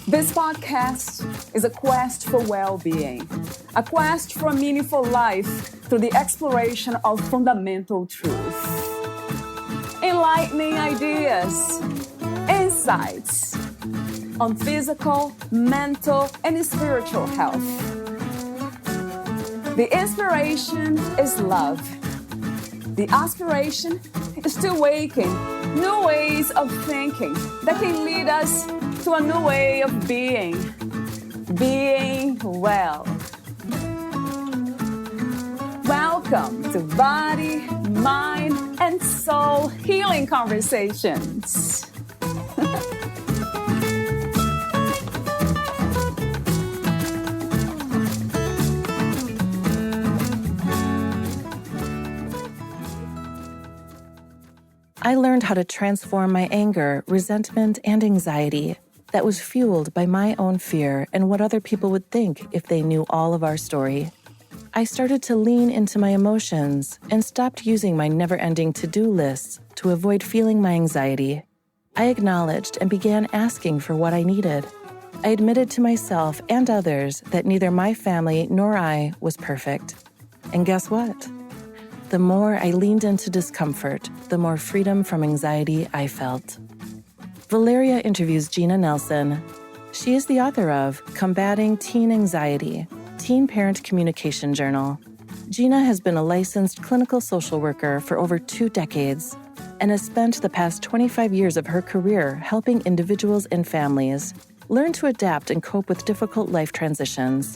This podcast is a quest for well-being, a quest for a meaningful life through the exploration of fundamental truth. Enlightening ideas, insights on physical, mental, and spiritual health. The inspiration is love. The aspiration is to awaken new ways of thinking that can lead us to a new way of being well. Welcome to Body, Mind, and Soul Healing Conversations. I learned how to transform my anger, resentment, and anxiety that was fueled by my own fear and what other people would think if they knew all of our story. I started to lean into my emotions and stopped using my never-ending to-do lists to avoid feeling my anxiety. I acknowledged and began asking for what I needed. I admitted to myself and others that neither my family nor I was perfect. And guess what? The more I leaned into discomfort, the more freedom from anxiety I felt. Valeria interviews Gina Nelson. She is the author of Combating Teen Anxiety, Teen Parent Communication Journal. Gina has been a licensed clinical social worker for over 2 decades and has spent the past 25 years of her career helping individuals and families learn to adapt and cope with difficult life transitions.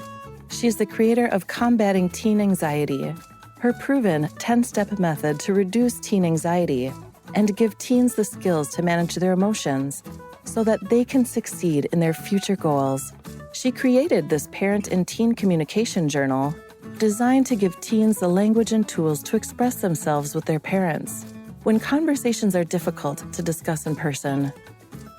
She is the creator of Combating Teen Anxiety, her proven 10-step method to reduce teen anxiety and give teens the skills to manage their emotions so that they can succeed in their future goals. She created this parent and teen communication journal designed to give teens the language and tools to express themselves with their parents when conversations are difficult to discuss in person.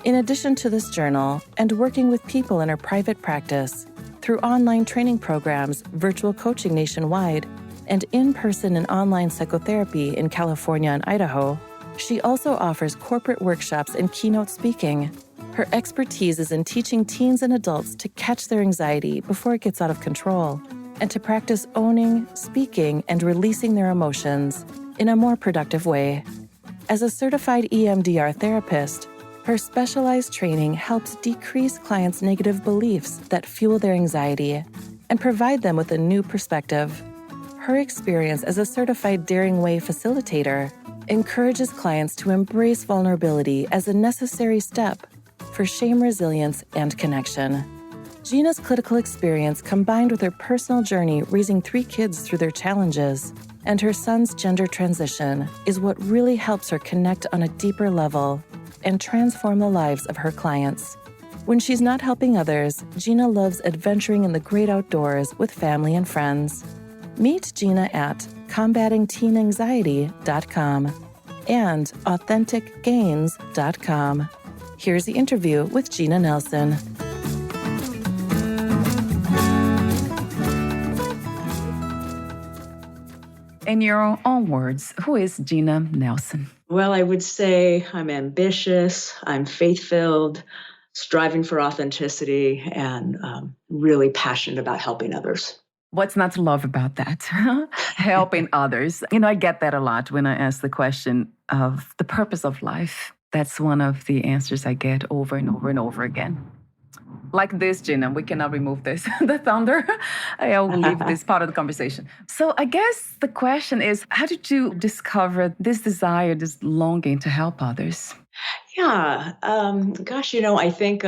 In addition to this journal and working with people in her private practice, through online training programs, virtual coaching nationwide, and in-person and online psychotherapy in California and Idaho, she also offers corporate workshops and keynote speaking. Her expertise is in teaching teens and adults to catch their anxiety before it gets out of control and to practice owning, speaking, and releasing their emotions in a more productive way. As a certified EMDR therapist, her specialized training helps decrease clients' negative beliefs that fuel their anxiety and provide them with a new perspective. Her experience as a certified Daring Way facilitator encourages clients to embrace vulnerability as a necessary step for shame resilience and connection. Gina's clinical experience combined with her personal journey raising 3 kids through their challenges and her son's gender transition is what really helps her connect on a deeper level and transform the lives of her clients. When she's not helping others, Gina loves adventuring in the great outdoors with family and friends. Meet Gina at combatingteenanxiety.com and authenticgains.com. Here's the interview with Gina Nelson. In your own words, who is Gina Nelson? Well, I would say I'm ambitious, I'm faith-filled, striving for authenticity, and really passionate about helping others. What's not to love about that? Helping others. I get that a lot when I ask the question of the purpose of life. That's one of the answers I get over and over and over again. Like this, Gina, we cannot remove this, the thunder. I will leave this part of the conversation. So I guess the question is, how did you discover this desire, this longing to help others? Yeah, I think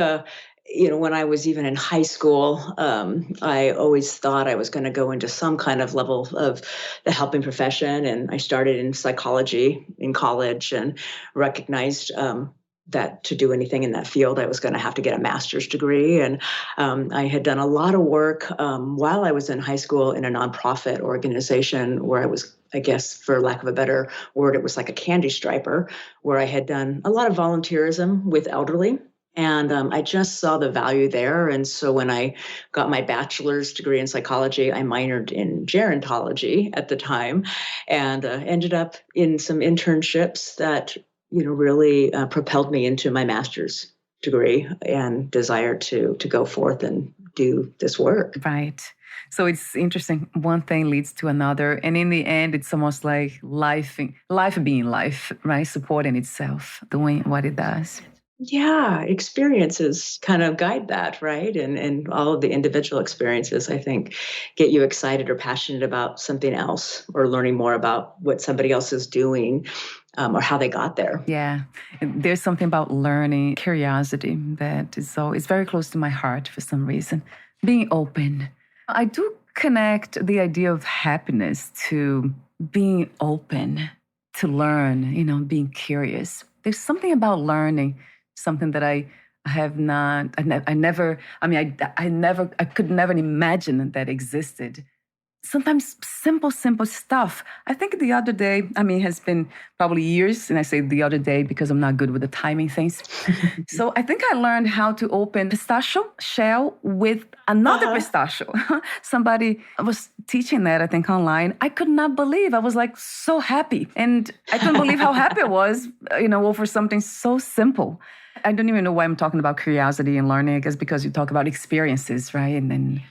when I was even in high school, I always thought I was going to go into some kind of level of the helping profession. And I started in psychology in college and recognized that to do anything in that field, I was going to have to get a master's degree. And I had done a lot of work while I was in high school in a nonprofit organization where I was, I guess, for lack of a better word, it was like a candy striper, where I had done a lot of volunteerism with elderly. And I just saw the value there. And so when I got my bachelor's degree in psychology, I minored in gerontology at the time, and ended up in some internships that, really propelled me into my master's degree and desire to go forth and do this work. Right. So it's interesting. One thing leads to another. And in the end, it's almost like life being life, right? Supporting itself, doing what it does. Yeah, experiences kind of guide that, right? And all of the individual experiences, I think, get you excited or passionate about something else, or learning more about what somebody else is doing, or how they got there. Yeah. There's something about learning, curiosity, that is it's very close to my heart for some reason. Being open. I do connect the idea of happiness to being open to learn, being curious. There's something about learning, something that I have not, I could never imagine that existed. Sometimes simple stuff. I think the other day, it has been probably years, and I say the other day because I'm not good with the timing things. So I think I learned how to open pistachio shell with another pistachio. Somebody was teaching that, I think, online. I could not believe. I was like so happy. And I couldn't believe how happy I was, over something so simple. I don't even know why I'm talking about curiosity and learning. I guess because you talk about experiences, right? And then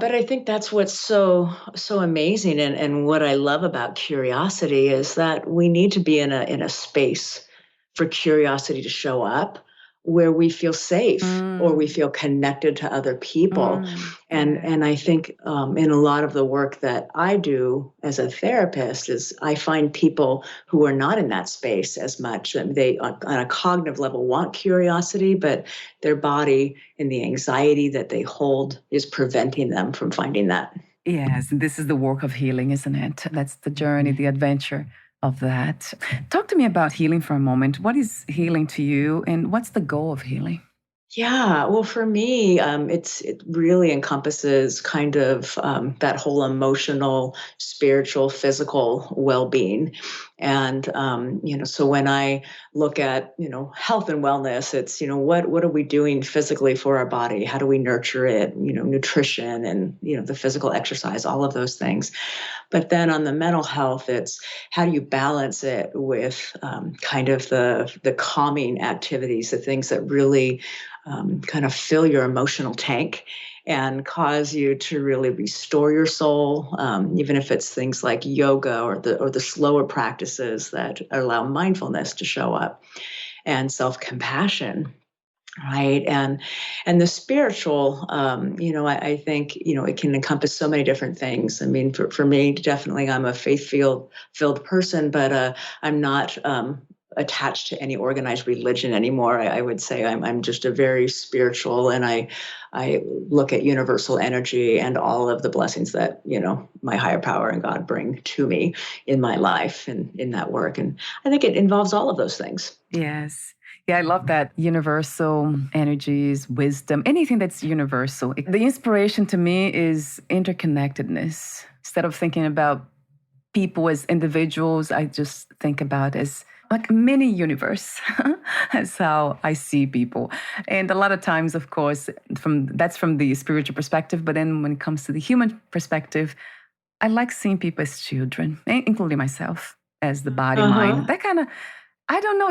but I think that's what's so amazing, and what I love about curiosity is that we need to be in a space for curiosity to show up, where we feel safe or we feel connected to other people. And I think in a lot of the work that I do as a therapist is I find people who are not in that space as much. They, on a cognitive level, want curiosity, but their body and the anxiety that they hold is preventing them from finding that. Yes, this is the work of healing, isn't it? That's the journey, the adventure of that. Talk to me about healing for a moment. What is healing to you, and what's the goal of healing? Yeah, well, for me, it really encompasses kind of that whole emotional, spiritual, physical well-being. And, so when I look at, health and wellness, it's, what are we doing physically for our body? How do we nurture it? Nutrition and, the physical exercise, all of those things. But then on the mental health, it's how do you balance it with kind of the calming activities, the things that really kind of fill your emotional tank and cause you to really restore your soul, even if it's things like yoga or the slower practices that allow mindfulness to show up, and self-compassion. Right. And the spiritual, I think, it can encompass so many different things. I mean, for me, definitely, I'm a faith-filled person, but I'm not attached to any organized religion anymore. I would say I'm just a very spiritual, and I look at universal energy and all of the blessings that, my higher power and God bring to me in my life and in that work. And I think it involves all of those things. Yes. Yeah, I love that. Universal energies, wisdom, anything that's universal. The inspiration to me is interconnectedness. Instead of thinking about people as individuals, I just think about as like a mini universe. That's how I see people. And a lot of times, of course, that's from the spiritual perspective. But then when it comes to the human perspective, I like seeing people as children, including myself, as the body, mind. That kind of, I don't know,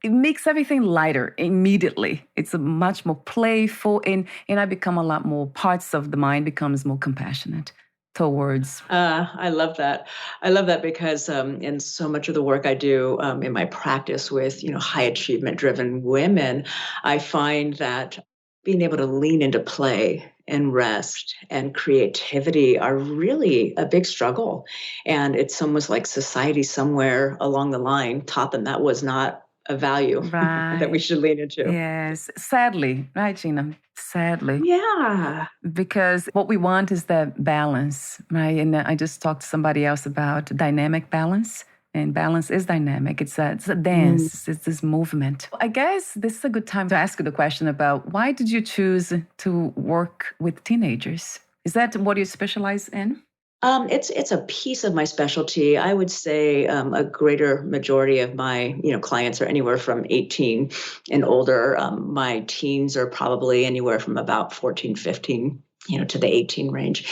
it makes everything lighter immediately. It's a much more playful, and I become a lot more, parts of the mind becomes more compassionate towards. I love that. I love that because in so much of the work I do in my practice with, high achievement driven women, I find that being able to lean into play and rest and creativity are really a big struggle. And it's almost like society somewhere along the line taught them that was not a value that we should lean into. Yes. Sadly, right, Gina? Sadly. Yeah. Because what we want is that balance, right? And I just talked to somebody else about dynamic balance. And balance is dynamic. It's a dance. It's this movement. I guess this is a good time to ask you the question about why did you choose to work with teenagers? Is that what you specialize in? It's a piece of my specialty. I would say a greater majority of my clients are anywhere from 18 and older. My teens are probably anywhere from about 14, 15, to the 18 range.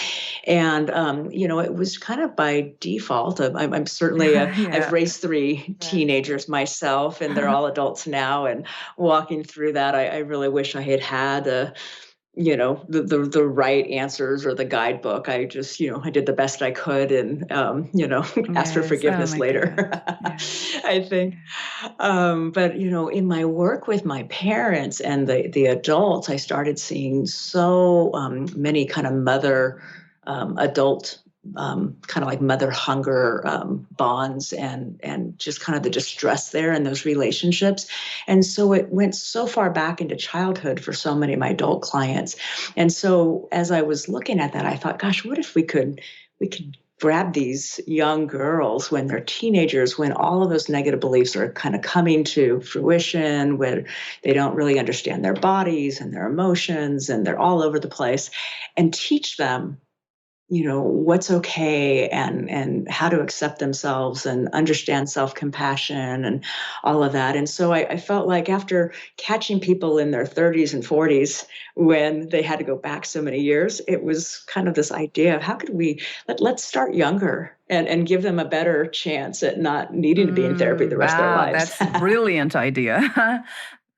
And, it was kind of by default. I'm certainly, I've Yeah. raised three teenagers myself, and they're all adults now. And walking through that, I really wish I had the right answers or the guidebook. I just, I did the best I could and, asked for Yes. Oh forgiveness my later, God. Yeah. I think. But, in my work with my parents and the adults, I started seeing so many kind of adult kind of like mother hunger bonds and just kind of the distress there in those relationships. And so it went so far back into childhood for so many of my adult clients. And so as I was looking at that, I thought, gosh, what if we could grab these young girls when they're teenagers, when all of those negative beliefs are kind of coming to fruition, where they don't really understand their bodies and their emotions and they're all over the place, and teach them what's okay and how to accept themselves and understand self-compassion and all of that. And so I felt like after catching people in their 30s and 40s when they had to go back so many years, it was kind of this idea of how could let's start younger and give them a better chance at not needing to be in therapy the rest of their Wow, lives. that's a brilliant idea.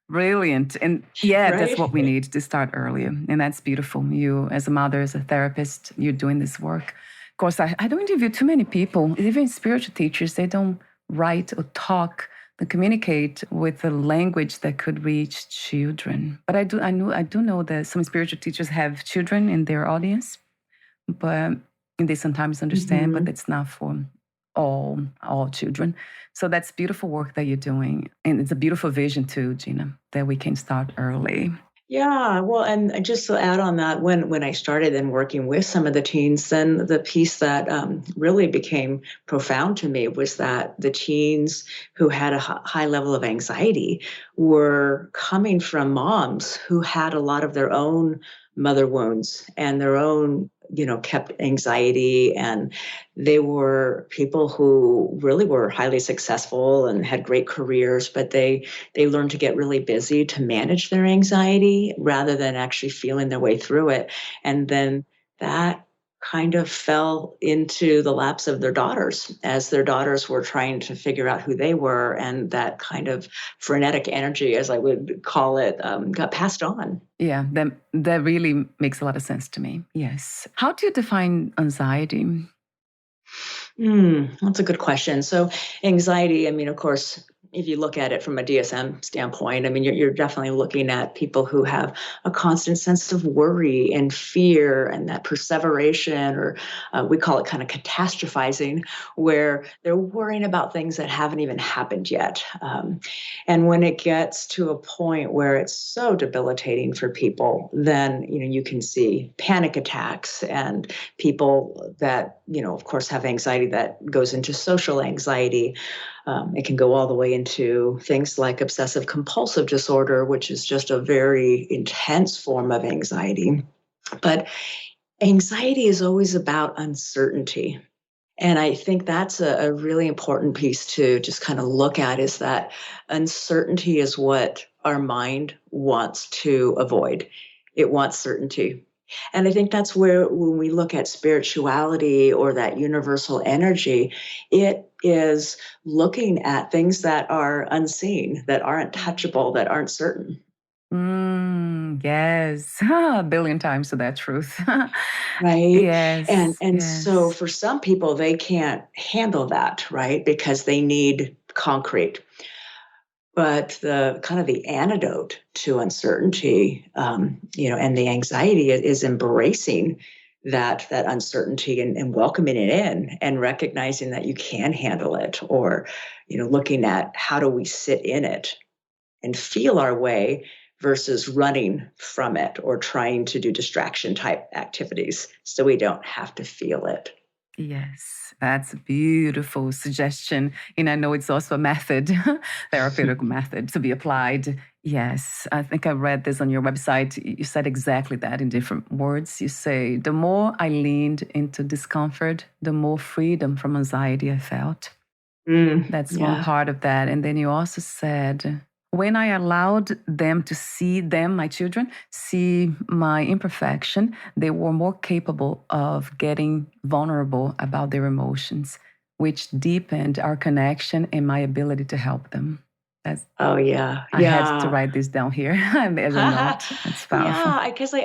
Brilliant. And yeah, that's what we Right? need to start earlier. And that's beautiful. You, as a mother, as a therapist, you're doing this work. Of course, I don't interview too many people, even spiritual teachers. They don't write or talk, they communicate with a language that could reach children. But I do know that some spiritual teachers have children in their audience, but and they sometimes understand, but it's not for all children. So that's beautiful work that you're doing. And it's a beautiful vision too, Gina, that we can start early. Yeah, well, and just to add on that, when I started then working with some of the teens, then the piece that really became profound to me was that the teens who had a high level of anxiety were coming from moms who had a lot of their own mother wounds and their own kept anxiety, and they were people who really were highly successful and had great careers, but they learned to get really busy to manage their anxiety rather than actually feeling their way through it. And then that kind of fell into the laps of their daughters as their daughters were trying to figure out who they were, and that kind of frenetic energy, as I would call it, got passed on. Yeah, that really makes a lot of sense to me. Yes. How do you define anxiety? That's a good question. So anxiety, I mean, of course, if you look at it from a DSM standpoint, I mean, you're definitely looking at people who have a constant sense of worry and fear and that perseveration, or we call it kind of catastrophizing, where they're worrying about things that haven't even happened yet. And when it gets to a point where it's so debilitating for people, then, you can see panic attacks and people that, of course, have anxiety that goes into social anxiety. It can go all the way into things like obsessive compulsive disorder, which is just a very intense form of anxiety. But anxiety is always about uncertainty. And I think that's a really important piece to just kind of look at, is that uncertainty is what our mind wants to avoid. It wants certainty. And I think that's where, when we look at spirituality or that universal energy, it is looking at things that are unseen, that aren't touchable, that aren't certain. Yes. A billion times to that truth. Right. And Yes. so Yes. for some people, they can't handle that, right? Because they need concrete. But the kind of the antidote to uncertainty, and the anxiety is embracing that uncertainty and welcoming it in and recognizing that you can handle it, or, looking at how do we sit in it and feel our way versus running from it or trying to do distraction type activities so we don't have to feel it. Yes, that's a beautiful suggestion. And I know it's also a method, therapeutic method to be applied. Yes, I think I read this on your website. You said exactly that in different words. You say, the more I leaned into discomfort, the more freedom from anxiety I felt. That's one Yeah. part of that. And then you also said, when I allowed them to see them, my children, see my imperfection, they were more capable of getting vulnerable about their emotions, which deepened our connection and my ability to help them. That's, Oh, yeah. I had to Yeah. write this down here as a note. That's powerful. Yeah,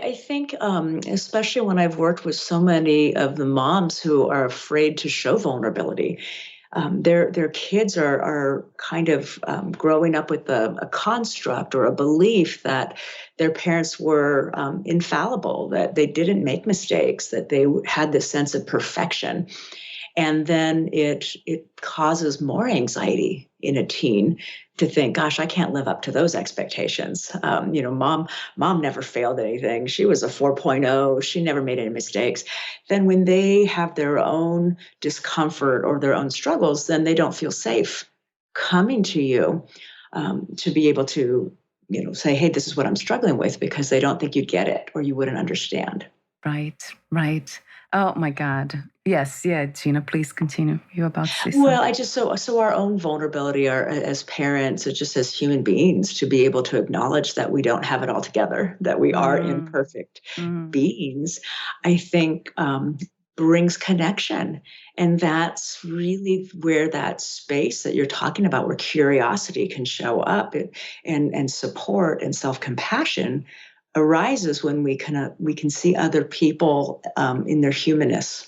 I think, especially when I've worked with so many of the moms who are afraid to show vulnerability, their kids are kind of growing up with a construct or a belief that their parents were infallible, that they didn't make mistakes, that they had this sense of perfection. And then it causes more anxiety in a teen to think, gosh, I can't live up to those expectations. Mom never failed anything. She was a 4.0. She never made any mistakes. Then when they have their own discomfort or their own struggles, then they don't feel safe coming to you to be able to, say, hey, this is what I'm struggling with, because they don't think you'd get it or you wouldn't understand. Right, right. Oh my God. Yes, yeah, Gina, please continue. You're about to say something. Well, I just so our own vulnerability, as parents, or just as human beings, to be able to acknowledge that we don't have it all together, that we are imperfect beings, I think brings connection, and that's really where that space that you're talking about, where curiosity can show up, and support and self-compassion arises when we can see other people in their humanness.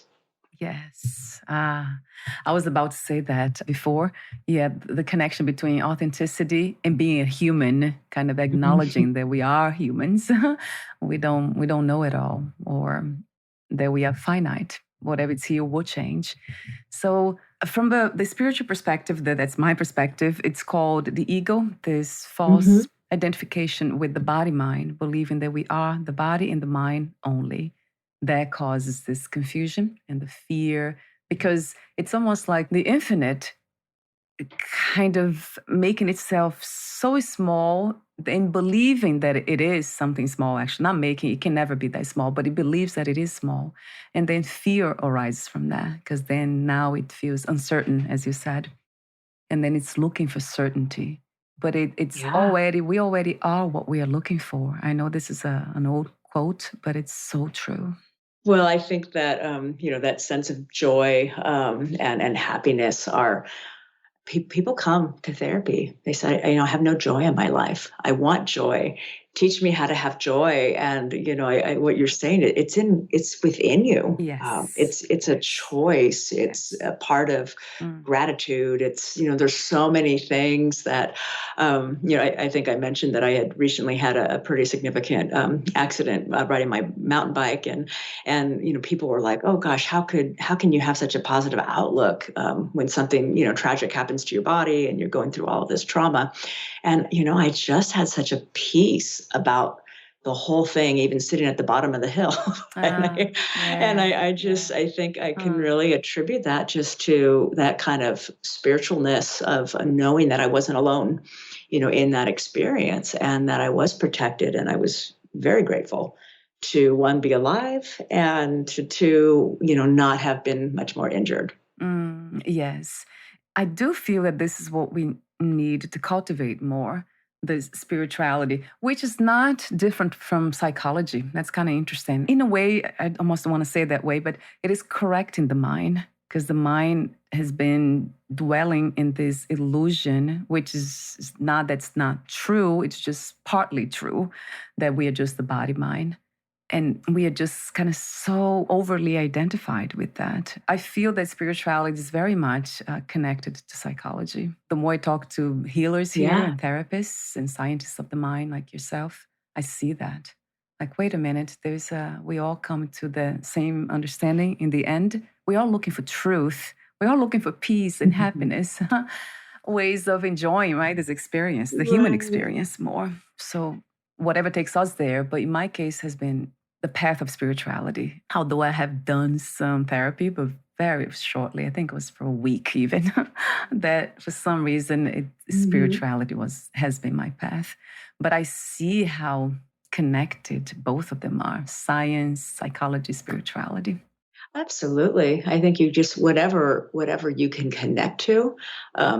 Yes. I was about to say that before. Yeah, the connection between authenticity and being a human, kind of acknowledging that we are humans. we don't know it all, or that we are finite. Whatever it's here will change. So from the spiritual perspective, that's my perspective, it's called the ego, this false identification with the body-mind, believing that we are the body and the mind only. That causes this confusion and the fear, because it's almost like the infinite kind of making itself so small and believing that it is something small, actually not making, it can never be that small, but it believes that it is small. And then fear arises from that, because then now it feels uncertain, as you said. And then it's looking for certainty. But we already are what we are looking for. I know this is an old quote, but it's so true. Well, I think that that sense of joy and happiness are people come to therapy. They say, I have no joy in my life. I want joy. Teach me how to have joy. And what you're saying, it's within you. Yes. It's a choice. It's a part of gratitude. It's there's so many things that I think I mentioned that I had recently had a pretty significant accident riding my mountain bike, and people were like, oh gosh, how can you have such a positive outlook when something tragic happens to your body and you're going through all of this trauma? And I just had such a peace about the whole thing, even sitting at the bottom of the hill. I think I can really attribute that just to that kind of spiritualness of knowing that I wasn't alone, in that experience, and that I was protected, and I was very grateful to, one, be alive, and to two, not have been much more injured. Yes. I do feel that this is what we need to cultivate more, the spirituality, which is not different from psychology. That's kind of interesting. In a way, I almost don't want to say it that way, but it is correcting the mind, because the mind has been dwelling in this illusion, which is that's not true. It's just partly true, that we are just the body-mind. And we are just kind of so overly identified with that. I feel that spirituality is very much connected to psychology. The more I talk to healers here and therapists and scientists of the mind like yourself, I see that. Like, wait a minute, we all come to the same understanding in the end. We're all looking for truth. We're all looking for peace and happiness, ways of enjoying, right, this experience, the human experience more. So whatever takes us there, but in my case has been the path of spirituality. Although I have done some therapy, but very shortly, I think it was for a week even, that for some reason spirituality has been my path. But I see how connected both of them are: science, psychology, spirituality. Absolutely. I think you just whatever you can connect to,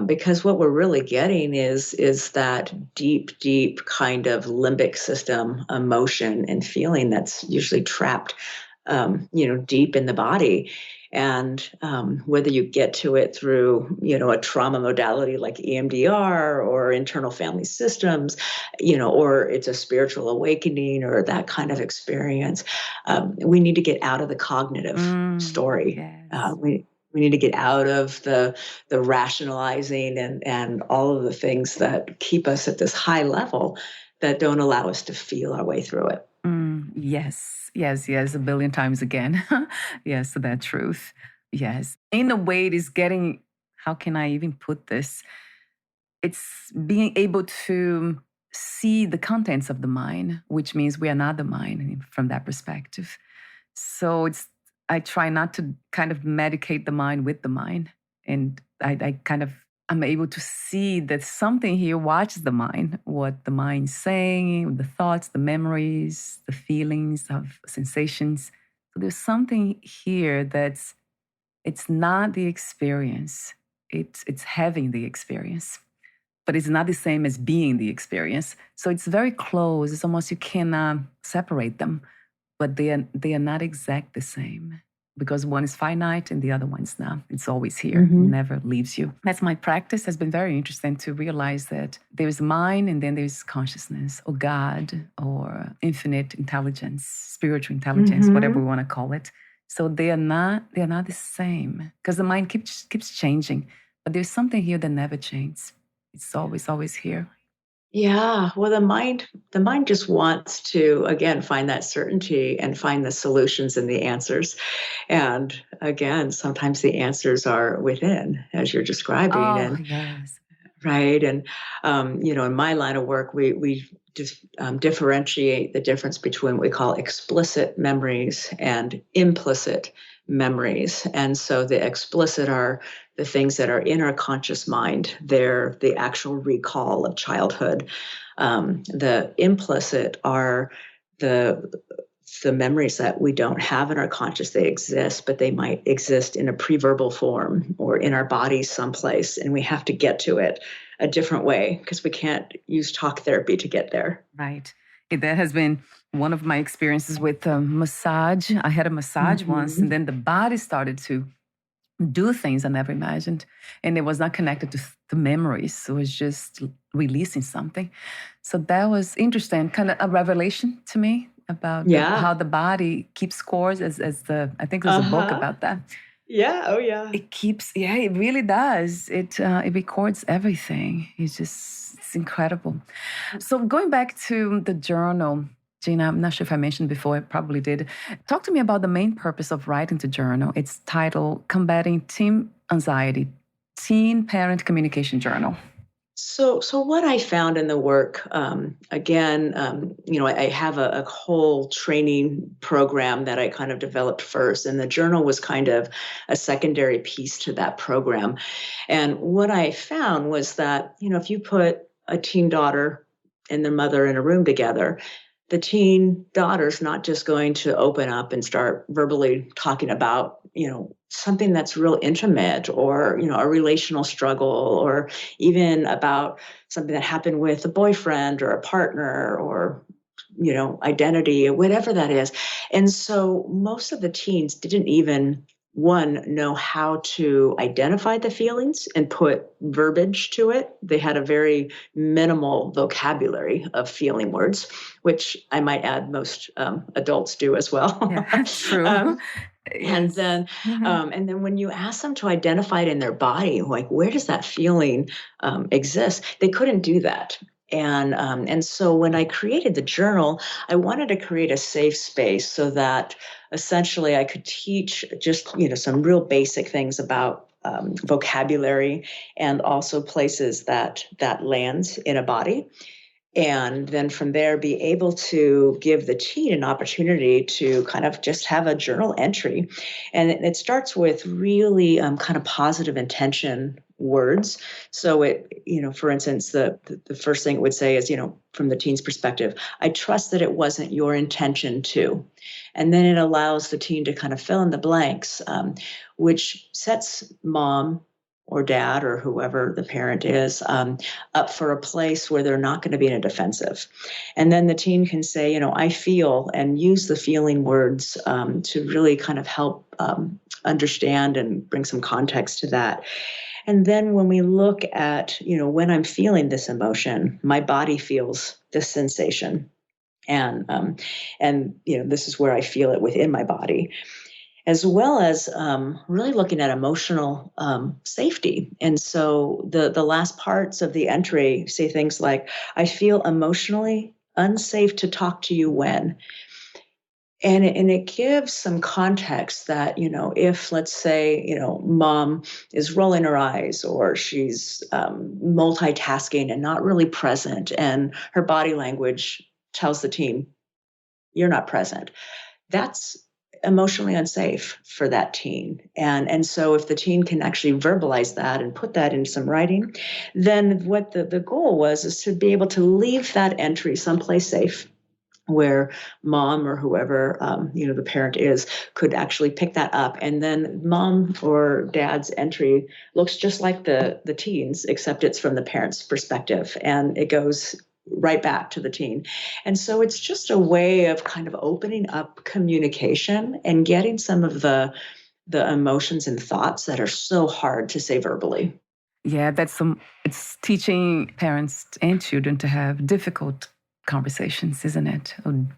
because what we're really getting is that deep kind of limbic system emotion and feeling that's usually trapped, deep in the body. And whether you get to it through, a trauma modality like EMDR or internal family systems, or it's a spiritual awakening or that kind of experience, we need to get out of the cognitive story. Yes. We need to get out of the rationalizing and all of the things that keep us at this high level that don't allow us to feel our way through it. Yes, a billion times again. Yes, that truth. Yes. In a way, it is getting, how can I even put this? It's being able to see the contents of the mind, which means we are not the mind from that perspective. So I try not to kind of medicate the mind with the mind. And I'm able to see that something here watches the mind, what the mind's saying, the thoughts, the memories, the feelings of sensations. So there's something here it's not the experience. It's having the experience, but it's not the same as being the experience. So it's very close. It's almost you cannot separate them, but they are not exact the same, because one is finite and the other one's not. It's always here, never leaves you. That's my practice. Has been very interesting to realize that there's mind and then there's consciousness or God or infinite intelligence, spiritual intelligence, whatever we want to call it. So they are not the same, because the mind keeps changing, but there's something here that never changes. It's always here. Yeah, well, the mind just wants to, again, find that certainty and find the solutions and the answers. And again, sometimes the answers are within, as you're describing. Oh, and yes. Right. And, in my line of work, we differentiate the difference between what we call explicit memories and implicit memories. And so the explicit are the things that are in our conscious mind. They're the actual recall of childhood. The implicit are the memories that we don't have in our conscious. They exist, but they might exist in a pre-verbal form or in our bodies someplace, and we have to get to it a different way because we can't use talk therapy to get there. Right. That has been one of my experiences with massage. I had a massage once, and then the body started to do things I never imagined, and it was not connected to memories. It was just releasing something. So that was interesting, kind of a revelation to me about how the body keeps scores. I think there's a book about that. Yeah. Oh, yeah. It really does. It records everything. It's incredible. So going back to the journal, Gina, I'm not sure if I mentioned before, I probably did. Talk to me about the main purpose of writing the journal. It's titled Combating Teen Anxiety, Teen Parent Communication Journal. So what I found in the work, again, I have a whole training program that I kind of developed first, and the journal was kind of a secondary piece to that program. And what I found was that, if you put a teen daughter and their mother in a room together, the teen daughter's not just going to open up and start verbally talking about, something that's real intimate or, a relational struggle, or even about something that happened with a boyfriend or a partner or, identity or whatever that is. And so most of the teens didn't even know how to identify the feelings and put verbiage to it. They had a very minimal vocabulary of feeling words, which I might add most adults do as well. Yeah, true. And then, and then when you ask them to identify it in their body, like where does that feeling exist? They couldn't do that. And so when I created the journal, I wanted to create a safe space so that essentially I could teach just, some real basic things about vocabulary and also places that lands in a body. And then from there, be able to give the teen an opportunity to kind of just have a journal entry. And it starts with really kind of positive intention words. So for instance, the first thing it would say is, from the teen's perspective, I trust that it wasn't your intention to. And then it allows the teen to kind of fill in the blanks, which sets mom or dad or whoever the parent is up for a place where they're not going to be in a defensive. And then the teen can say, I feel, and use the feeling words to really kind of help understand and bring some context to that. And then when we look at, when I'm feeling this emotion, my body feels this sensation. And this is where I feel it within my body, as well as really looking at emotional safety. And so the last parts of the entry say things like, I feel emotionally unsafe to talk to you when. And it gives some context that, if, let's say, mom is rolling her eyes or she's multitasking and not really present, and her body language tells the teen, you're not present, that's emotionally unsafe for that teen. And so if the teen can actually verbalize that and put that in some writing, then what the goal was is to be able to leave that entry someplace safe where mom or whoever, the parent is, could actually pick that up. And then mom or dad's entry looks just like the teen's, except it's from the parent's perspective. And it goes right back to the teen. And so it's just a way of kind of opening up communication and getting some of the emotions and thoughts that are so hard to say verbally. Yeah, it's teaching parents and children to have difficult conversations, isn't it?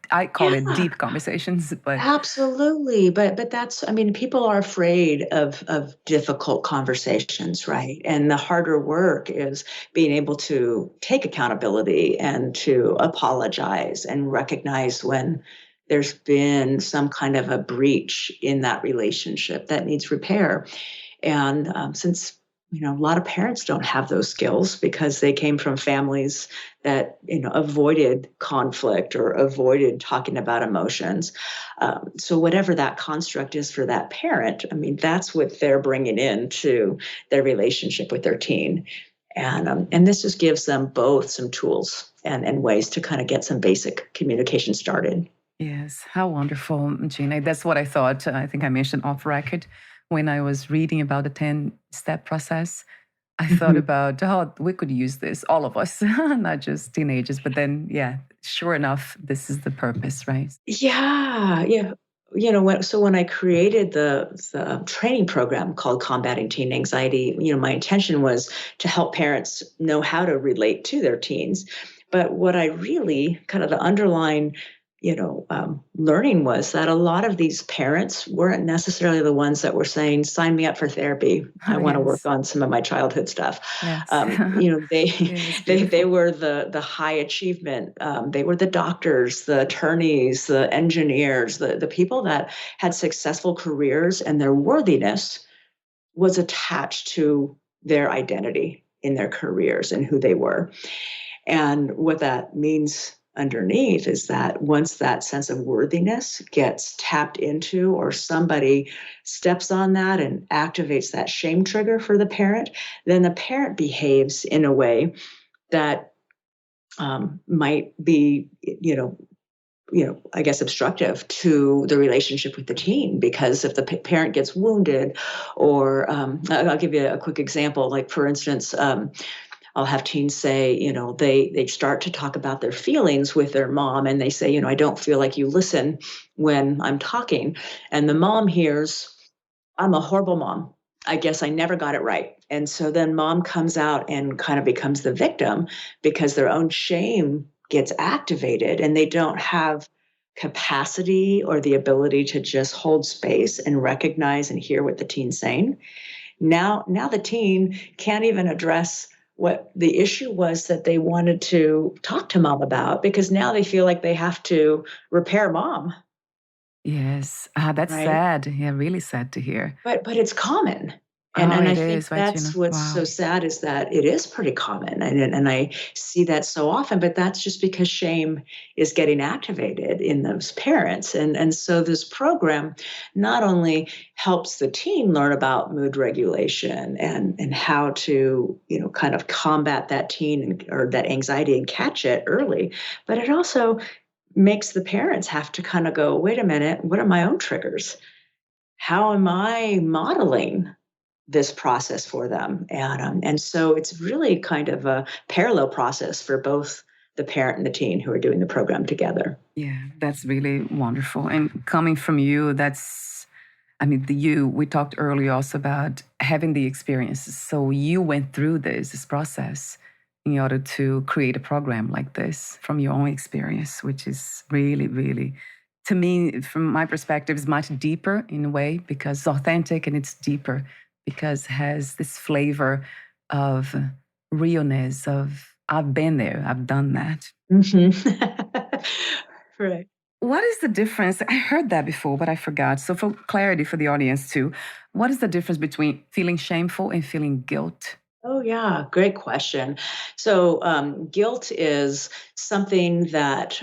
I call it deep conversations, but absolutely. But that's, people are afraid of difficult conversations, right? And the harder work is being able to take accountability and to apologize and recognize when there's been some kind of a breach in that relationship that needs repair. And since a lot of parents don't have those skills because they came from families that, avoided conflict or avoided talking about emotions. So whatever that construct is for that parent, that's what they're bringing into their relationship with their teen. And this just gives them both some tools and ways to kind of get some basic communication started. Yes, how wonderful, Gina. That's what I thought. I think I mentioned off record when I was reading about the 10-step process. I thought about how we could use this, all of us, not just teenagers. But then, sure enough, this is the purpose, right? Yeah. When I created the training program called Combating Teen Anxiety, my intention was to help parents know how to relate to their teens. But what I really kind of the underlying learning was that a lot of these parents weren't necessarily the ones that were saying, sign me up for therapy. I want to work on some of my childhood stuff. Yes. They were the high achievement. They were the doctors, the attorneys, the engineers, the people that had successful careers, and their worthiness was attached to their identity in their careers and who they were. And what that means underneath is that once that sense of worthiness gets tapped into, or somebody steps on that and activates that shame trigger for the parent, then the parent behaves in a way that might be, I guess obstructive to the relationship with the teen. Because if the parent gets wounded, or I'll give you a quick example. Like, for instance, I'll have teens say, they start to talk about their feelings with their mom, and they say, I don't feel like you listen when I'm talking. And the mom hears, I'm a horrible mom. I guess I never got it right. And so then mom comes out and kind of becomes the victim because their own shame gets activated, and they don't have capacity or the ability to just hold space and recognize and hear what the teen's saying. Now the teen can't even address what the issue was that they wanted to talk to mom about, because now they feel like they have to repair mom. Yes. That's right? Sad. Yeah, really sad to hear. But it's common. And I it think is, right, that's Gina? what's Wow. so sad is that it is pretty common. And I see that so often, but that's just because shame is getting activated in those parents. And so this program not only helps the teen learn about mood regulation and how to, kind of combat that or that anxiety and catch it early, but it also makes the parents have to kind of go, wait a minute, what are my own triggers? How am I modeling this process for them? And so it's really kind of a parallel process for both the parent and the teen who are doing the program together. Yeah, that's really wonderful. And coming from you, we talked earlier also about having the experiences. So you went through this process in order to create a program like this from your own experience, which is really, really, to me, from my perspective, is much deeper in a way because it's authentic and it's deeper because it has this flavor of realness, of I've been there, I've done that. Mm-hmm. Right. What is the difference? I heard that before, but I forgot. So for clarity for the audience too, what is the difference between feeling shameful and feeling guilt? Oh, yeah, great question. So, guilt is something that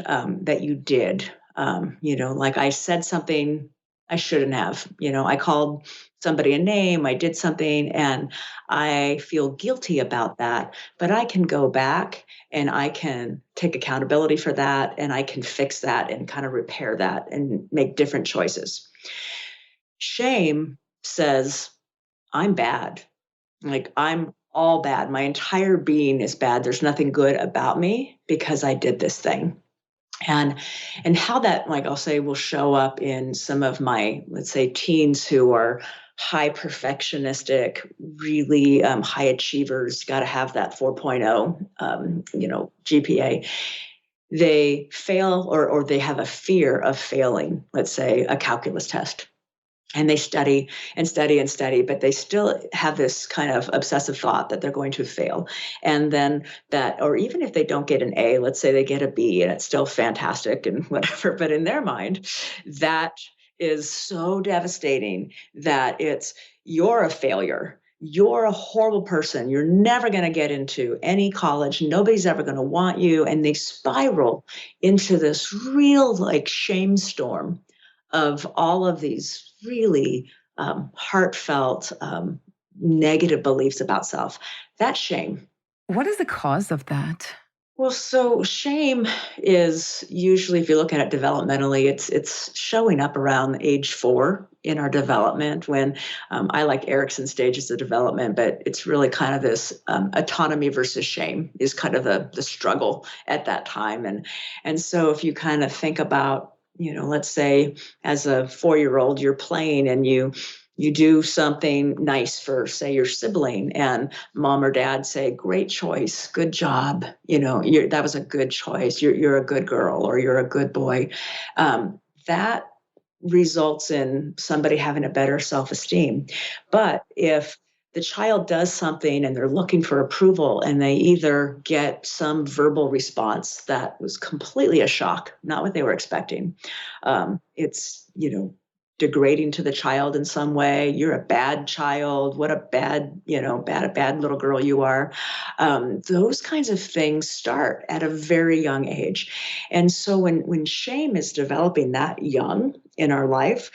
you did. Like I said something I shouldn't have. I called somebody a name, I did something, and I feel guilty about that. But I can go back and I can take accountability for that, and I can fix that and kind of repair that and make different choices. Shame says, I'm bad. Like I'm all bad. My entire being is bad. There's nothing good about me because I did this thing. And and how that, like I'll say, will show up in some of my, let's say, teens who are high perfectionistic, really high achievers, got to have that 4.0, GPA. They fail or they have a fear of failing, let's say, a calculus test, and they study and study and study, but they still have this kind of obsessive thought that they're going to fail. And then or even if they don't get an A, let's say they get a B and it's still fantastic and whatever, but in their mind, that is so devastating that you're a failure. You're a horrible person. You're never going to get into any college. Nobody's ever going to want you. And they spiral into this real shame storm of all of these really heartfelt negative beliefs about self. That's shame. What is the cause of that? Well, so shame is usually, if you look at it developmentally, it's showing up around age 4 in our development when I like Erickson's stages of development, but it's really kind of this autonomy versus shame is kind of the struggle at that time. And so if you kind of think about, let's say as a 4-year-old, you're playing and you do something nice for, say, your sibling, and mom or dad say, great choice, good job. That was a good choice. You're a good girl or you're a good boy. That results in somebody having a better self-esteem. But if the child does something and they're looking for approval and they either get some verbal response that was completely a shock, not what they were expecting. It's, degrading to the child in some way. You're a bad child. What a bad little girl you are. Those kinds of things start at a very young age. And so when shame is developing that young in our life,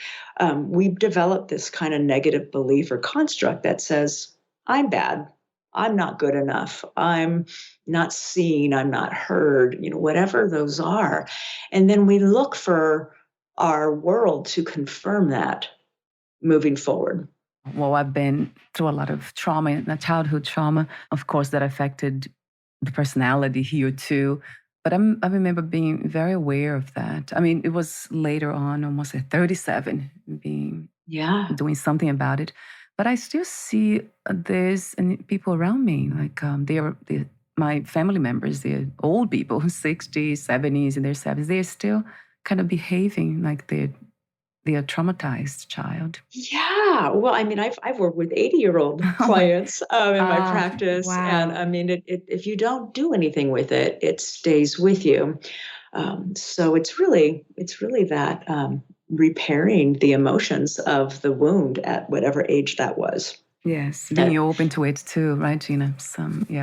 we've developed this kind of negative belief or construct that says, I'm bad. I'm not good enough. I'm not seen. I'm not heard, whatever those are. And then we look for our world to confirm that moving forward. Well, I've been through a lot of trauma, childhood trauma, of course, that affected the personality here too. But I remember being very aware of that. I mean, it was later on, almost at 37, doing something about it. But I still see this in people around me, like my family members, they're old people, 60s, 70s, in their 70s. They're still kind of behaving like they're a traumatized child. Yeah. Well, I mean, I've worked with 80-year-old clients in my practice. Wow. And I mean, if you don't do anything with it, it stays with you. So it's really that repairing the emotions of the wound at whatever age that was. Yes, being open to it too, right, Gina?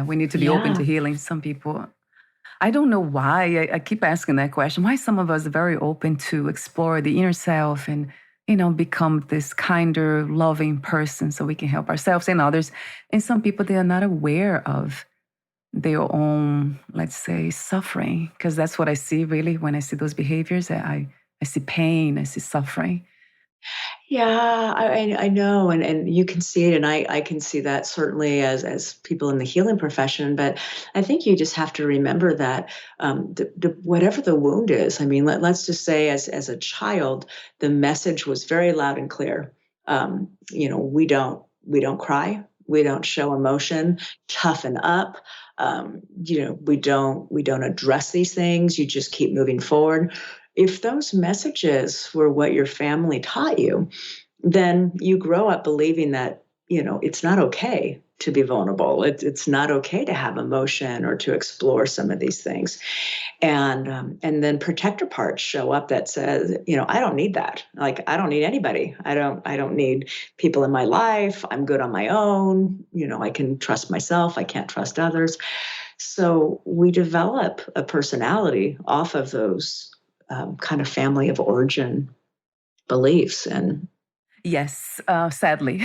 We need to be open to healing. Some people, I don't know why. I keep asking that question. Why some of us are very open to explore the inner self and, become this kinder, loving person so we can help ourselves and others. And some people, they are not aware of their own, let's say, suffering. Because that's what I see really when I see those behaviors. I see pain, I see suffering. Yeah, I know, and you can see it, and I can see that certainly as people in the healing profession. But I think you just have to remember that whatever the wound is, I mean, let's just say as a child, the message was very loud and clear. We don't cry, we don't show emotion, toughen up. We don't address these things. You just keep moving forward. If those messages were what your family taught you, then you grow up believing that, it's not okay to be vulnerable. It's not okay to have emotion or to explore some of these things. And then protector parts show up that says, I don't need that. Like, I don't need anybody. I don't need people in my life. I'm good on my own. I can trust myself. I can't trust others. So we develop a personality off of those kind of family of origin beliefs. And yes, sadly.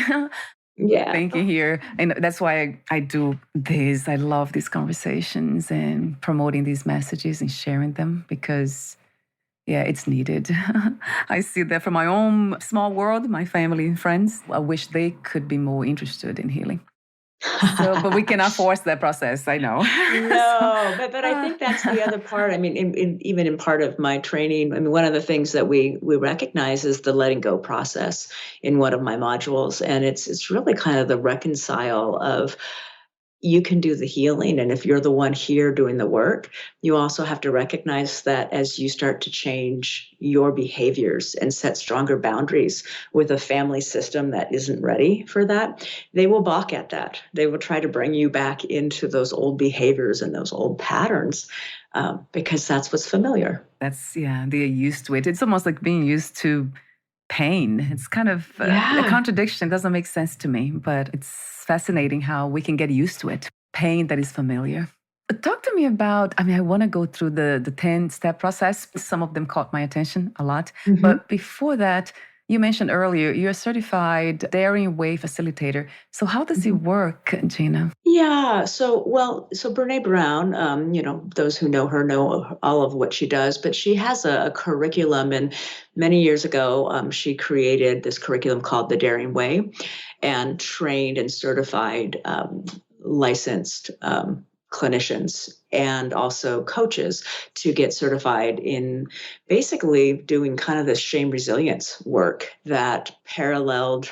yeah. Thinking here. And that's why I do this. I love these conversations and promoting these messages and sharing them because, it's needed. I see that from my own small world, my family and friends. I wish they could be more interested in healing. But we cannot force that process. I know. No, but I think that's the other part. I mean, even in part of my training, I mean, one of the things that we recognize is the letting go process in one of my modules, and it's really kind of the reconcile of you can do the healing. And if you're the one here doing the work, you also have to recognize that as you start to change your behaviors and set stronger boundaries with a family system that isn't ready for that, they will balk at that. They will try to bring you back into those old behaviors and those old patterns because that's what's familiar. They're used to it. It's almost like being used to pain. It's kind of a contradiction. It doesn't make sense to me, but it's fascinating how we can get used to it. Pain that is familiar. Talk to me about, I want to go through the 10-step process. Some of them caught my attention a lot. Mm-hmm. But before that, you mentioned earlier, you're a certified Daring Way facilitator. So how does it work, Gina? Yeah. So Brene Brown, those who know her know all of what she does, but she has a curriculum. And many years ago, she created this curriculum called the Daring Way and trained and certified licensed clinicians and also coaches to get certified in basically doing kind of this shame resilience work that paralleled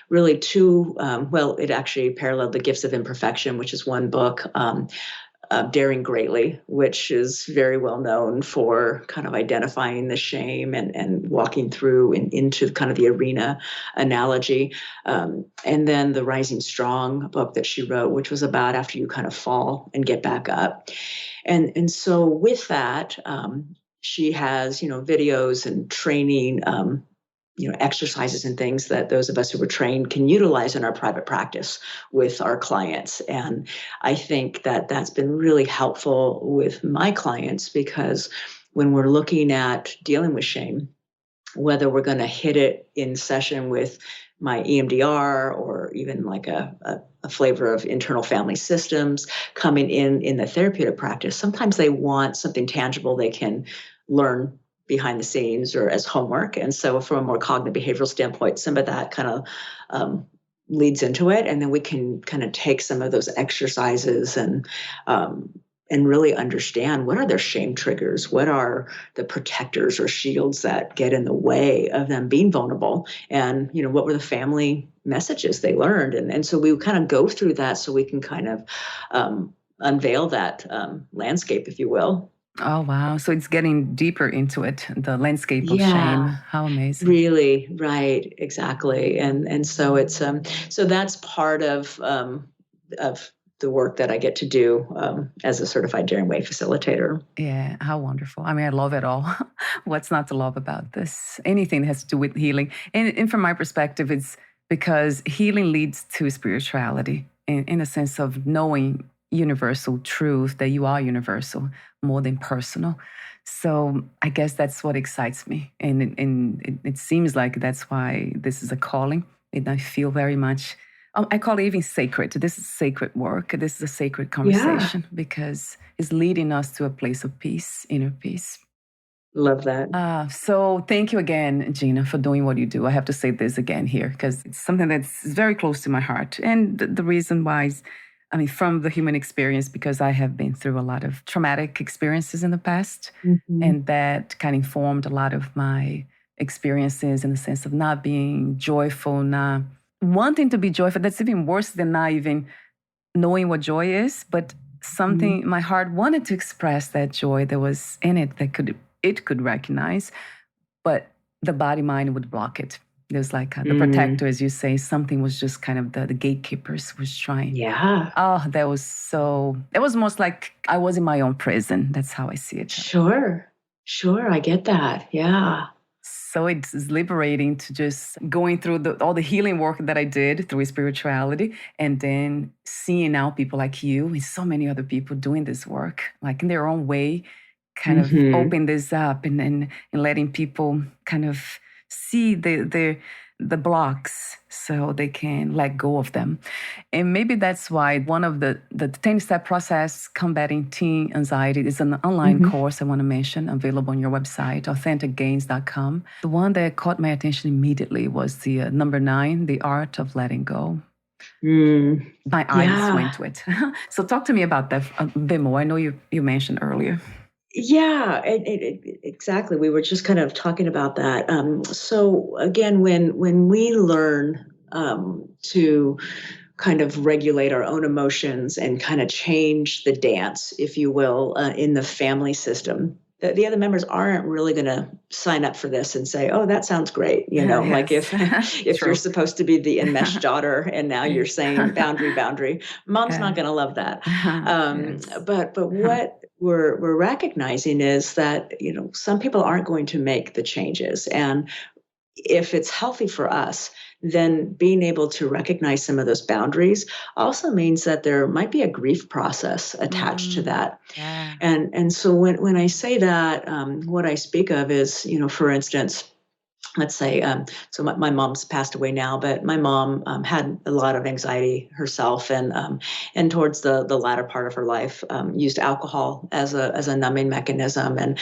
really two, it actually paralleled The Gifts of Imperfection, which is one book, Daring Greatly, which is very well known for kind of identifying the shame and walking through and into kind of the arena analogy. And then the Rising Strong book that she wrote, which was about after you kind of fall and get back up. And so with that, she has, videos and training, exercises and things that those of us who were trained can utilize in our private practice with our clients. And I think that that's been really helpful with my clients because when we're looking at dealing with shame, whether we're going to hit it in session with my EMDR or even like a flavor of internal family systems coming in the therapeutic practice, sometimes they want something tangible they can learn behind the scenes or as homework. And so from a more cognitive behavioral standpoint, some of that kind of leads into it. And then we can kind of take some of those exercises and really understand what are their shame triggers, what are the protectors or shields that get in the way of them being vulnerable, and what were the family messages they learned. And so we kind of go through that so we can kind of unveil that landscape, if you will. Oh, wow. So it's getting deeper into it, the landscape of shame. How amazing. Really, right, exactly. And so it's so that's part of the work that I get to do as a certified Daring Way facilitator. Yeah, how wonderful. I love it all. What's not to love about this? Anything that has to do with healing. And from my perspective, it's because healing leads to spirituality in a sense of knowing universal truth, that you are universal more than personal. So I guess that's what excites me. And it seems like that's why this is a calling. And I feel very much, I call it even sacred. This is sacred work. This is a sacred conversation because it's leading us to a place of peace, inner peace. Love that. So thank you again, Gina, for doing what you do. I have to say this again here because it's something that's very close to my heart. And the reason why is, from the human experience, because I have been through a lot of traumatic experiences in the past. Mm-hmm. And that kind of informed a lot of my experiences in the sense of not being joyful, not wanting to be joyful. That's even worse than not even knowing what joy is. But something, my heart wanted to express that joy that was in it that it could recognize, but the body mind would block it. There's like the protector, as you say, something was just kind of the gatekeepers was trying. Yeah. Oh, it was most like I was in my own prison. That's how I see it. Sure. I get that. Yeah. So it's liberating to just going through all the healing work that I did through spirituality, and then seeing now people like you and so many other people doing this work, like in their own way, kind of open this up and letting people kind of see the blocks so they can let go of them. And maybe that's why one of the 10-step process combating teen anxiety is an online course I want to mention, available on your website, authenticgains.com. The one that caught my attention immediately was the number 9, the art of letting go. My eyes went to it. So talk to me about that a bit more. I know you mentioned earlier. Yeah, exactly. We were just kind of talking about that. So again, when we learn to kind of regulate our own emotions and kind of change the dance, if you will, in the family system, the other members aren't really going to sign up for this and say, "Oh, that sounds great." Yes. Like if you're supposed to be the enmeshed daughter and now you're saying boundary, mom's not going to love that. But what we're recognizing is that, some people aren't going to make the changes. And if it's healthy for us, then being able to recognize some of those boundaries also means that there might be a grief process attached to that. Yeah. And so when I say that, what I speak of is, for instance, let's say, so my mom's passed away now, but my mom had a lot of anxiety herself, and towards the latter part of her life, used alcohol as a numbing mechanism. And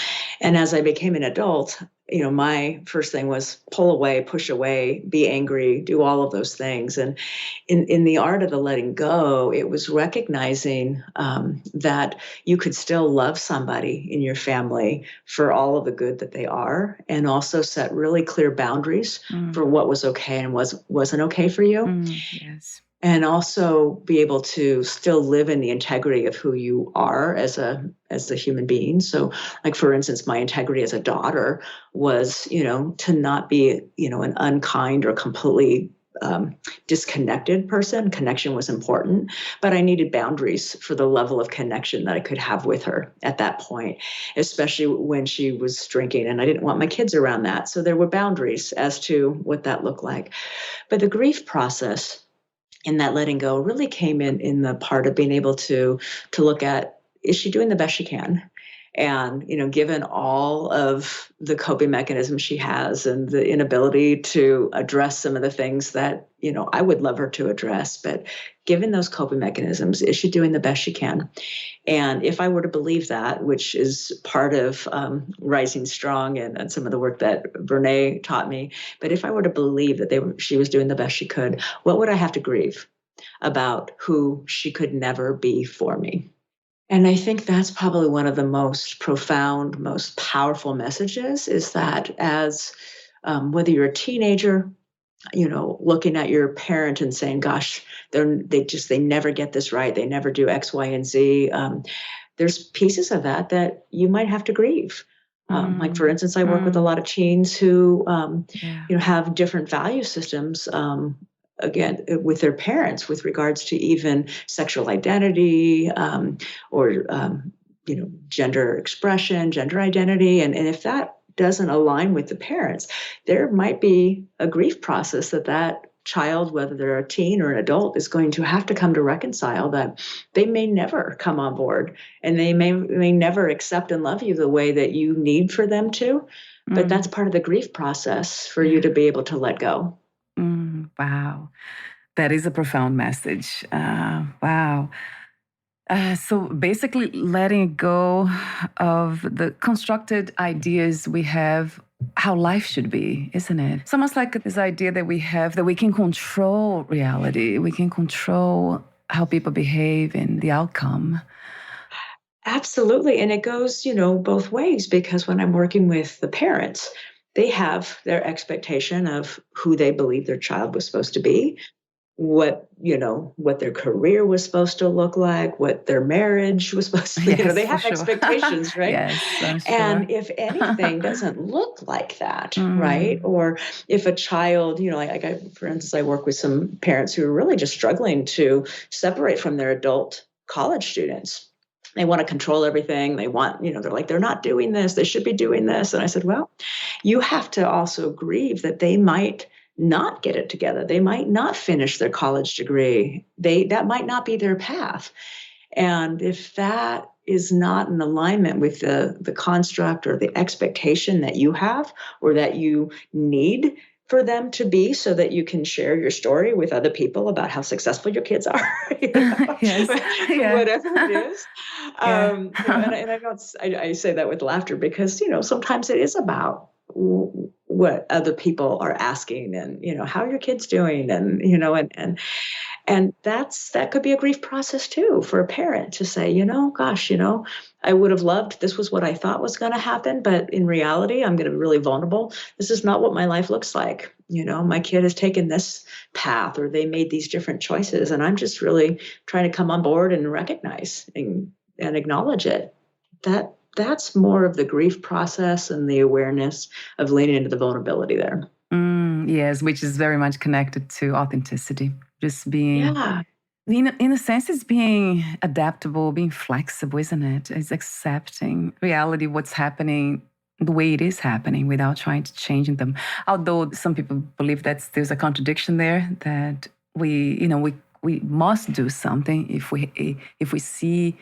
as I became an adult, my first thing was pull away, push away, be angry, do all of those things. And in the art of the letting go, it was recognizing that you could still love somebody in your family for all of the good that they are, and also set really clear boundaries for what was okay and wasn't okay for you. Yes. And also be able to still live in the integrity of who you are as a human being. So, like, for instance, my integrity as a daughter was, to not be, an unkind or completely disconnected person. Connection was important, but I needed boundaries for the level of connection that I could have with her at that point, especially when she was drinking, and I didn't want my kids around that. So there were boundaries as to what that looked like. But the grief process in that letting go really came in the part of being able to look at, is she doing the best she can? And, given all of the coping mechanisms she has and the inability to address some of the things that, I would love her to address, but given those coping mechanisms, is she doing the best she can? And if I were to believe that, which is part of Rising Strong and some of the work that Brene taught me, but if I were to believe that she was doing the best she could, what would I have to grieve about who she could never be for me? And I think that's probably one of the most profound, most powerful messages, is that as whether you're a teenager, looking at your parent and saying, gosh, they never get this right. They never do X, Y, and Z. There's pieces of that you might have to grieve. Like, for instance, I work with a lot of teens who, have different value systems, again, with their parents with regards to even sexual identity or gender expression, gender identity. And if that doesn't align with the parents, there might be a grief process that child, whether they're a teen or an adult, is going to have to come to reconcile that they may never come on board, and they may never accept and love you the way that you need for them to. But that's part of the grief process for you to be able to let go. Wow. That is a profound message. Wow. So basically letting go of the constructed ideas we have how life should be, isn't it? It's almost like this idea that we have that we can control reality. We can control how people behave and the outcome. Absolutely. And it goes, both ways, because when I'm working with the parents, they have their expectation of who they believe their child was supposed to be, what their career was supposed to look like, what their marriage was supposed to be. Yes, They have for sure. expectations, right? Yes, I'm sure. And if anything doesn't look like that, right? Or if a child, for instance, I work with some parents who are really just struggling to separate from their adult college students. They want to control everything. They want, they're like, they're not doing this. They should be doing this. And I said, well, you have to also grieve that they might not get it together. They might not finish their college degree. That might not be their path. And if that is not in alignment with the construct or the expectation that you have or that you need for them to be, so that you can share your story with other people about how successful your kids are, Yes. Whatever it is. And I say that with laughter because, sometimes it is about what other people are asking and, how are your kids doing? And, and that could be a grief process too, for a parent to say, gosh, I would have loved, this was what I thought was going to happen, but in reality, I'm going to be really vulnerable. This is not what my life looks like. My kid has taken this path, or they made these different choices. And I'm just really trying to come on board and recognize and acknowledge it. That's more of the grief process and the awareness of leaning into the vulnerability there. Yes, which is very much connected to authenticity. Just being, in a sense, it's being adaptable, being flexible, isn't it? It's accepting reality, what's happening, the way it is happening, without trying to change them. Although some people believe that there's a contradiction there, that we must do something if we see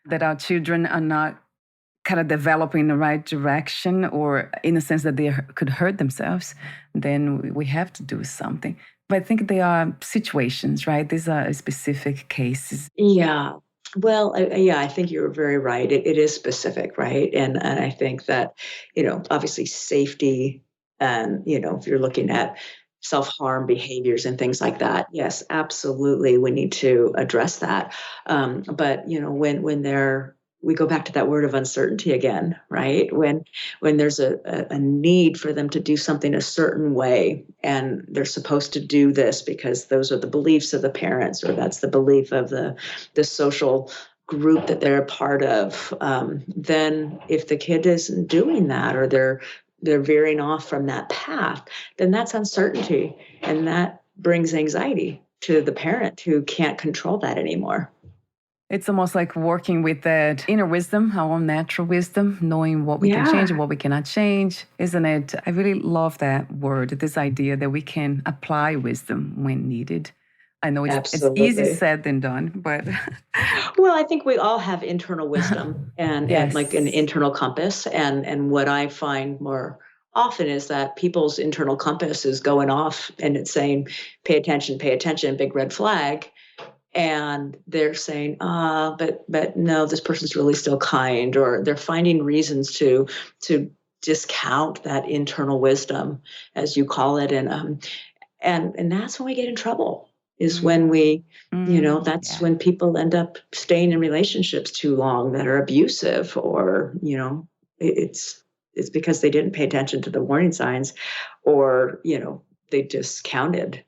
that our children are not kind of developing in the right direction, or in a sense that they could hurt themselves, then we have to do something. But I think they are situations, right? These are specific cases. Yeah. Well, I think you're very right. It is specific, right? And I think that, obviously safety and, if you're looking at self-harm behaviors and things like that, yes, absolutely, we need to address that. But, when we go back to that word of uncertainty again, right? When there's a need for them to do something a certain way, and they're supposed to do this because those are the beliefs of the parents, or that's the belief of the social group that they're a part of, then if the kid isn't doing that, or they're veering off from that path, then that's uncertainty, and that brings anxiety to the parent who can't control that anymore. It's almost like working with that inner wisdom, our own natural wisdom, knowing what we can change and what we cannot change, isn't it? I really love that word, this idea that we can apply wisdom when needed. I know it's easy said than done, but... Well, I think we all have internal wisdom and like an internal compass. And what I find more often is that people's internal compass is going off and it's saying, pay attention, big red flag. And they're saying, but no, this person's really still kind, or they're finding reasons to discount that internal wisdom, as you call it. And that's when we get in trouble, is when we, when people end up staying in relationships too long that are abusive, or, it's because they didn't pay attention to the warning signs, or, they discounted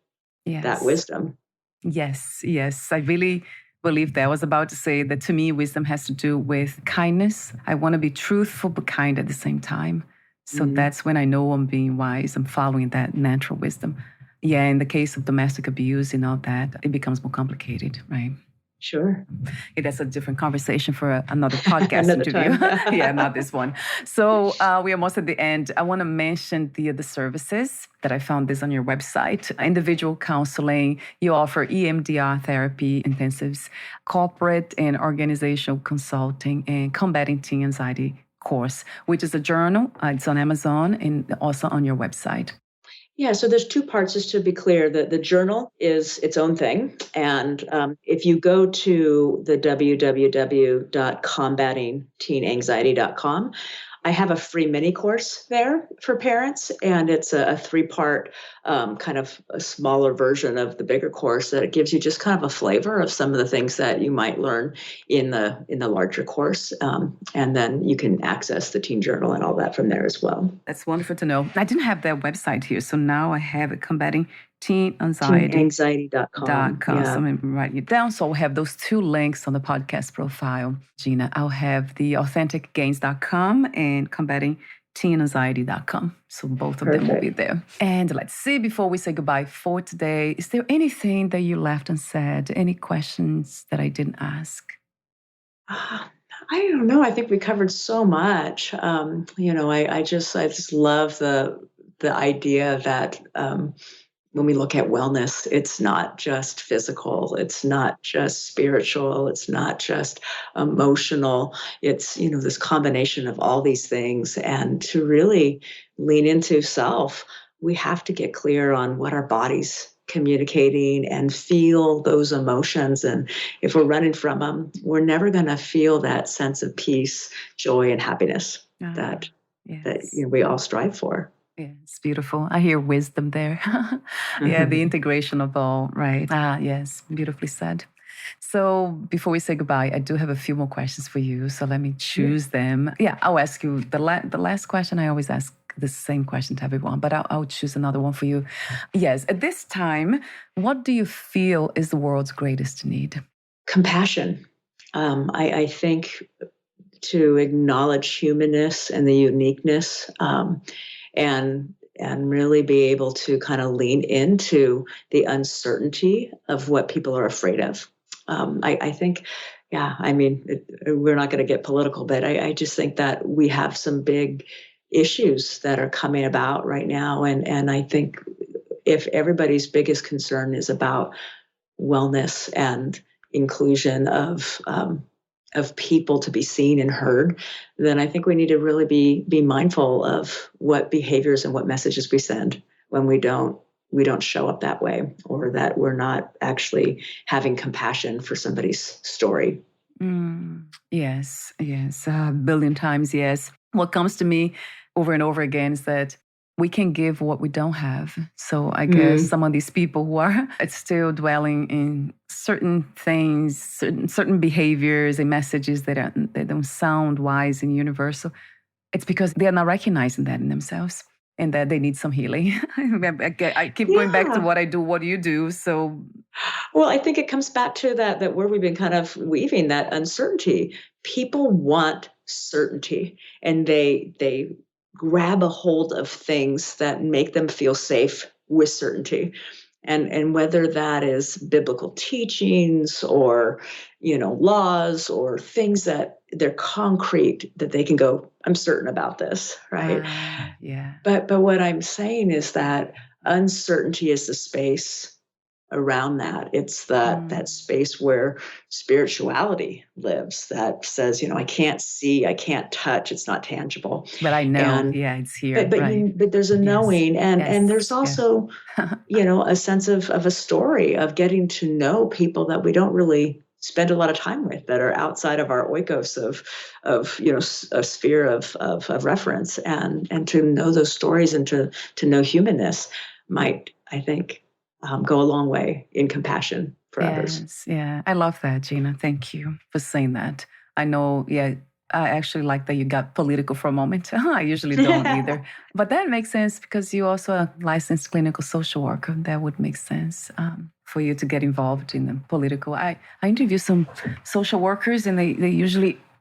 that wisdom. Yes. I really believe that. I was about to say that to me, wisdom has to do with kindness. I want to be truthful but kind at the same time. So that's when I know I'm being wise. I'm following that natural wisdom. Yeah, in the case of domestic abuse and all that, it becomes more complicated, right? Sure. That's a different conversation for another podcast Another interview. time. Yeah, not this one. So we are almost at the end. I want to mention the other services that I found this on your website. Individual counseling. You offer EMDR therapy intensives, corporate and organizational consulting, and combating teen anxiety course, which is a journal. It's on Amazon and also on your website. Yeah, so there's two parts, just to be clear. The journal is its own thing. And if you go to the www.combatingteenanxiety.com, I have a free mini course there for parents, and it's a three-part kind of a smaller version of the bigger course that it gives you just kind of a flavor of some of the things that you might learn in the larger course, and then you can access the teen journal and all that from there as well. That's wonderful to know. I didn't have that website here, so now I have it. Combating teen anxiety. Teenanxiety.com. Yeah. So I'm going to write it down. So I'll have those two links on the podcast profile, Gina. I'll have the authenticgains.com and combatingteenanxiety.com. So both of them will be there. And let's see, before we say goodbye for today, is there anything that you left unsaid? Any questions that I didn't ask? I don't know. I think we covered so much. I just love the idea that when we look at wellness, it's not just physical, it's not just spiritual, it's not just emotional. It's, this combination of all these things. And to really lean into self, we have to get clear on what our body's communicating and feel those emotions. And if we're running from them, we're never going to feel that sense of peace, joy, and happiness that we all strive for. Yeah, it's beautiful. I hear wisdom there. Yeah, the integration of all, right? Yes, beautifully said. So before we say goodbye, I do have a few more questions for you. So let me choose them. Yeah, I'll ask you the last question. I always ask the same question to everyone, but I'll choose another one for you. Yes, at this time, what do you feel is the world's greatest need? Compassion. I think to acknowledge humanness and the uniqueness, and really be able to kind of lean into the uncertainty of what people are afraid of. I think, we're not going to get political, but I just think that we have some big issues that are coming about right now. And I think if everybody's biggest concern is about wellness and inclusion of people to be seen and heard, then I think we need to really be mindful of what behaviors and what messages we send when we don't show up that way, or that we're not actually having compassion for somebody's story. Yes, a billion times yes. What comes to me over and over again is that we can give what we don't have. So I guess some of these people who are still dwelling in certain things, certain behaviors and messages that don't sound wise and universal, it's because they are not recognizing that in themselves and that they need some healing. I keep going back to what I do, what you do. So, well, I think it comes back to that where we've been kind of weaving that uncertainty. People want certainty, and they grab a hold of things that make them feel safe with certainty. And whether that is biblical teachings or, laws or things that they're concrete, that they can go, I'm certain about this, right? Yeah. But what I'm saying is that uncertainty is the space around that. It's that space where spirituality lives, that says, I can't see, I can't touch, it's not tangible. But I know, it's here. But there's a knowing, and there's also, a sense of a story of getting to know people that we don't really spend a lot of time with, that are outside of our oikos of a sphere of reference, and to know those stories and to know humanness might, I think, go a long way in compassion for others. Yeah, I love that, Gina. Thank you for saying that. I know, I actually like that you got political for a moment. I usually don't either. But that makes sense because you're also a licensed clinical social worker. That would make sense for you to get involved in the political. I interview some social workers, and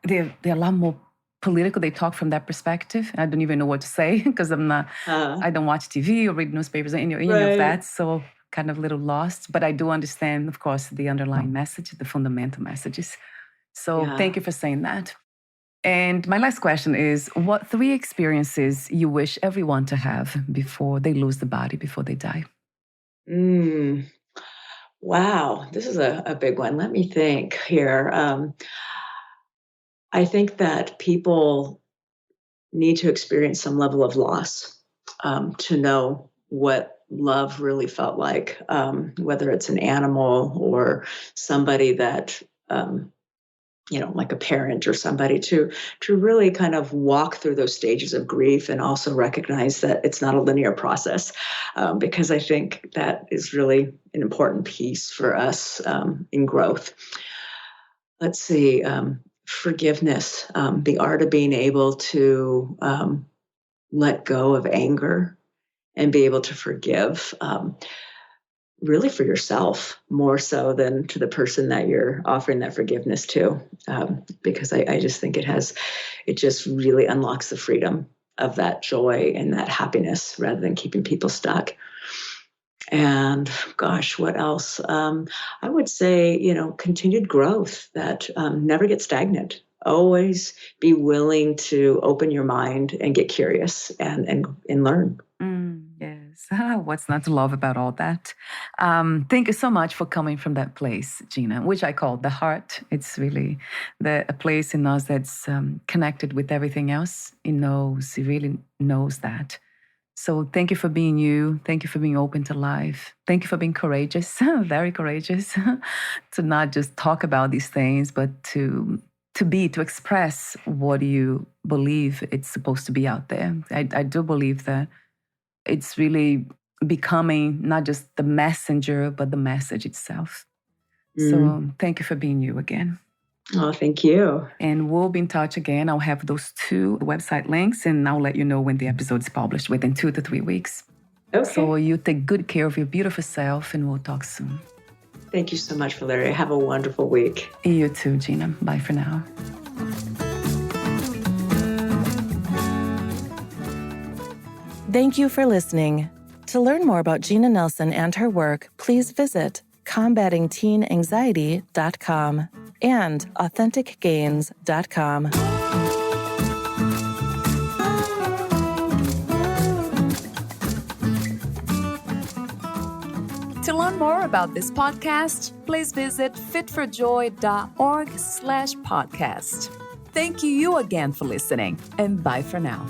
they're a lot more political. They talk from that perspective. I don't even know what to say because I'm not, I don't watch TV or read newspapers or any of that. So kind of a little lost, but I do understand, of course, the underlying message, the fundamental messages. So thank you for saying that. And my last question is, what 3 experiences you wish everyone to have before they lose the body, before they die? Wow, this is a big one. Let me think here. I think that people need to experience some level of loss to know what love really felt like, whether it's an animal or somebody that, like a parent or somebody, to really kind of walk through those stages of grief and also recognize that it's not a linear process, because I think that is really an important piece for us in growth. Let's see, forgiveness, the art of being able to let go of anger and be able to forgive, really for yourself more so than to the person that you're offering that forgiveness to, because I just think it just really unlocks the freedom of that joy and that happiness rather than keeping people stuck. And gosh, what else? I would say, continued growth, that never get stagnant. Always be willing to open your mind and get curious and learn. Yes. What's not to love about all that? Thank you so much for coming from that place, Gina, which I call the heart. It's really a place in us that's connected with everything else. It really knows that. So thank you for being you. Thank you for being open to life. Thank you for being courageous, very courageous, to not just talk about these things, but to express what you believe it's supposed to be out there. I do believe that it's really becoming not just the messenger, but the message itself. So thank you for being you again. Oh, thank you. And we'll be in touch again. I'll have those 2 website links, and I'll let you know when the episode is published, within 2 to 3 weeks. Okay. So you take good care of your beautiful self, and we'll talk soon. Thank you so much, Valeria. Have a wonderful week. You too, Gina. Bye for now. Thank you for listening. To learn more about Gina Nelson and her work, please visit combatingteenanxiety.com and authenticgains.com. To learn more about this podcast, please visit fitforjoy.org/podcast. Thank you again for listening, and bye for now.